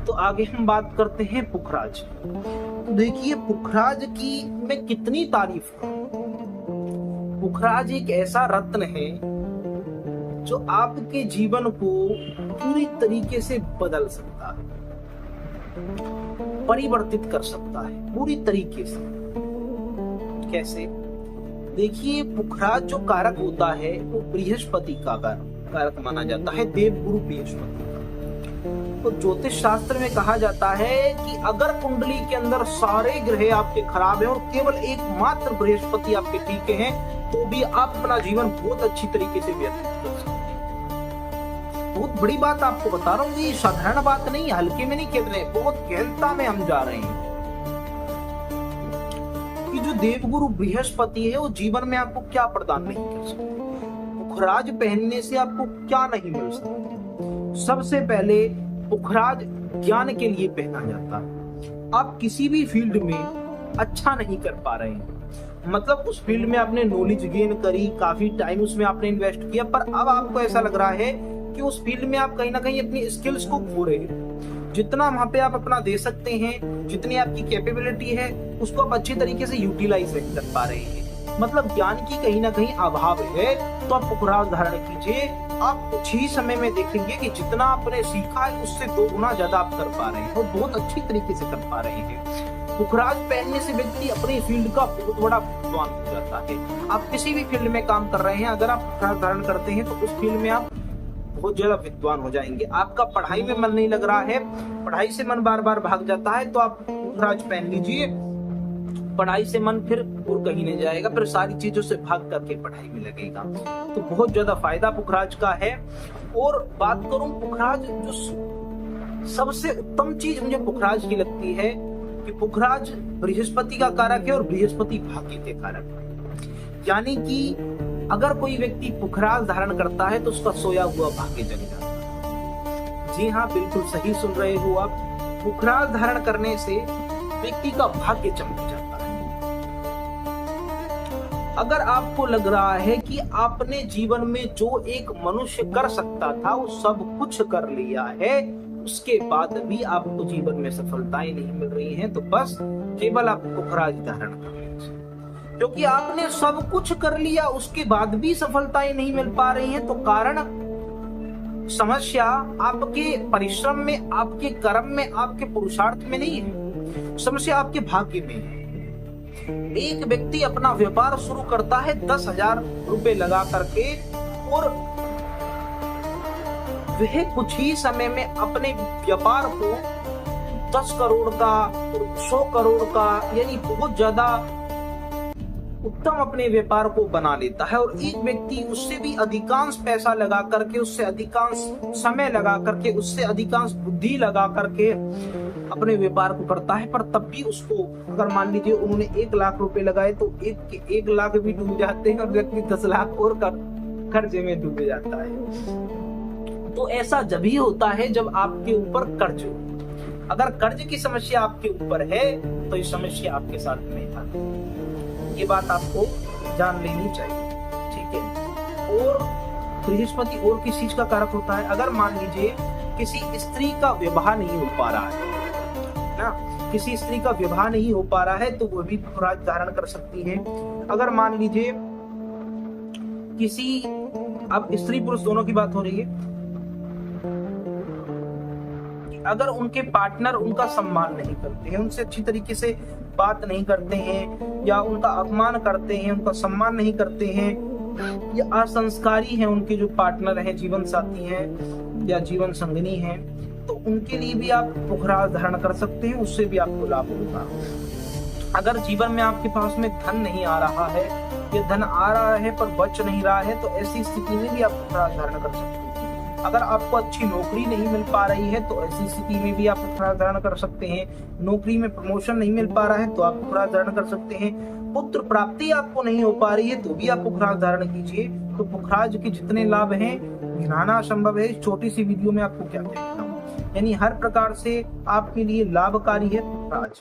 तो आगे हम बात करते हैं पुखराज। तो देखिए पुखराज की मैं कितनी तारीफ करूं। पुखराज एक ऐसा रत्न है जो आपके जीवन को पूरी तरीके से बदल सकता है, परिवर्तित कर सकता है पूरी तरीके से। कैसे? देखिए पुखराज जो कारक होता है वो बृहस्पति का कारक माना जाता है, देवगुरु बृहस्पति का। तो ज्योतिष शास्त्र में कहा जाता है कि अगर कुंडली के अंदर सारे ग्रह आपके खराब हैं और केवल एकमात्र बृहस्पति आपके ठीक हैं, तो भी आप अपना जीवन बहुत अच्छी तरीके से व्यतीत कर सकते हैं। बहुत बड़ी बात आपको बता रहा हूँ, ये साधारण बात नहीं, हल्के में नहीं खेल रहे, बहुत गहनता में हम जा रहे हैं कि जो देवगुरु बृहस्पति है वो जीवन में आपको क्या प्रदान नहीं कर सकते। पुखराज पहनने से आपको क्या नहीं मिल सकता? सबसे पहले पुखराज ज्ञान के लिए पहना जाता है। आप किसी भी फील्ड में अच्छा नहीं कर पा रहे हैं, मतलब उस फील्ड में आपने नॉलेज गेन करी, काफी टाइम उसमें आपने इन्वेस्ट किया, पर अब आपको ऐसा लग रहा है कि उस फील्ड में आप कहीं ना कहीं अपनी स्किल्स को खो रहे हैं। जितना वहां पे आप अपना दे सकते हैं, जितनी आपकी कैपेबिलिटी है, उसको आप अच्छी तरीके से यूटिलाइज नहीं कर पा रहे हैं, मतलब ज्ञान की कहीं ना कहीं अभाव है। तो आप पुखराज धारण कीजिए, आप कुछ ही समय में देखेंगे कि जितना आपने सीखा है उससे 2 गुना ज्यादा आप कर पा रहे हैं और बहुत अच्छी तरीके से कर पा रहे हैं। पुखराज पहनने से व्यक्ति अपने फील्ड का बहुत बड़ा विद्वान हो जाता है। आप किसी भी फील्ड में काम कर रहे हैं, अगर आप पुखराज धारण करते हैं तो उस फील्ड में आप बहुत ज्यादा विद्वान हो जाएंगे। आपका पढ़ाई में मन नहीं लग रहा है, पढ़ाई से मन बार बार भाग जाता है, तो आप पुखराज पहन लीजिए, पढ़ाई से मन फिर और कहीं नहीं जाएगा, फिर सारी चीजों से भाग करके पढ़ाई में लगेगा। तो बहुत ज्यादा फायदा पुखराज का है। और बात करूं पुखराज, जो सबसे उत्तम चीज मुझे पुखराज की लगती है कि पुखराज बृहस्पति का कारक है और बृहस्पति भाग्य के कारक है। यानी कि अगर कोई व्यक्ति पुखराज धारण करता है तो उसका सोया हुआ भाग्य जग जाता है। जी हाँ, बिल्कुल सही सुन रहे हो आप। पुखराज धारण करने से व्यक्ति का भाग्य चमक जाता है। अगर आपको लग रहा है कि आपने जीवन में जो एक मनुष्य कर सकता था वो सब कुछ कर लिया है, उसके बाद भी आपको जीवन में सफलताएं नहीं मिल रही हैं, तो बस केवल आप पुखराज धारण कर लीजिए। क्योंकि आपने सब कुछ कर लिया, उसके बाद भी सफलताएं नहीं मिल पा रही हैं, तो कारण समस्या आपके परिश्रम में, आपके कर्म में, आपके पुरुषार्थ में नहीं है, समस्या आपके भाग्य में है। एक व्यक्ति अपना व्यापार शुरू करता है 10,000 रुपए लगा करके, और वह कुछ ही समय में अपने व्यापार को 10 करोड़ का, 100 करोड़ का, यानी बहुत ज्यादा उत्तम अपने व्यापार को बना लेता है। और एक व्यक्ति उससे भी अधिकांश पैसा लगा करके, उससे अधिकांश समय लगा करके, उससे अधिकांश बुद्धि लगा करके अपने व्यापार को करता है, पर तब भी उसको, अगर मान लीजिए उन्होंने 1 लाख रुपए लगाए तो 1 लाख भी डूब जाते हैं और व्यक्ति 10 लाख और कर्जे में डूब जाता है। तो ऐसा जब ही होता है जब आपके ऊपर कर्ज हो। अगर कर्ज की समस्या आपके ऊपर है तो ये समस्या आपके साथ में आती है। ये बात आपको जान लेनी चाहिए, ठीक है। और बृहस्पति और किस चीज का कारक होता है? अगर मान लीजिए किसी स्त्री का विवाह नहीं हो पा रहा है ना, किसी स्त्री का विवाह नहीं हो पा रहा है, तो वो भी पुखराज धारण कर सकती है। अगर मान लीजिए किसी, अब स्त्री पुरुष दोनों की बात हो रही है, अगर उनके पार्टनर उनका सम्मान नहीं करते हैं, उनसे अच्छी तरीके से बात नहीं करते हैं, या उनका अपमान करते हैं, उनका सम्मान नहीं करते हैं, या असंस्कारी हैं उनके जो पार्टनर हैं, जीवन साथी हैं या जीवन संगिनी हैं, तो उनके लिए भी आप पुखराज धारण कर सकते हैं, उससे भी आपको लाभ होगा। अगर जीवन में आपके पास में धन नहीं आ रहा है, या धन आ रहा है पर बच नहीं रहा है, तो ऐसी स्थिति में भी आप पुखराज धारण कर सकते हैं। अगर आपको अच्छी नौकरी नहीं मिल पा रही है, तो ऐसी स्थिति में भी आप पुखराज धारण कर सकते हैं। नौकरी में प्रमोशन नहीं मिल पा रहा है तो आप पुखराज धारण कर सकते हैं। पुत्र प्राप्ति आपको नहीं हो पा रही है तो भी आप पुखराज धारण कीजिए। तो पुखराज के जितने लाभ हैं गिनाना असंभव है, छोटी सी वीडियो में आपको क्या कहना, यानी हर प्रकार से आपके लिए लाभकारी है पुखराज।